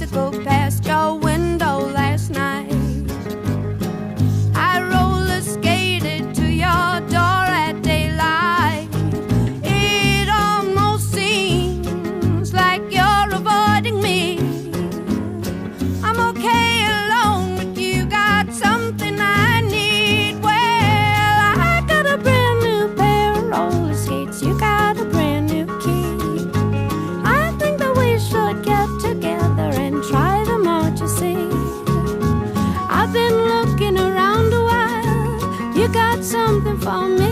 bicycle past your window last night. I roller skated to your door at daylight. It almost seems like you're avoiding me. I'm okay alone, but you got something I need. Well, I got a brand new pair of roller skates. You got a brand new key. I think that we should get together and try them out, you see. I've been looking around a while. You got something for me.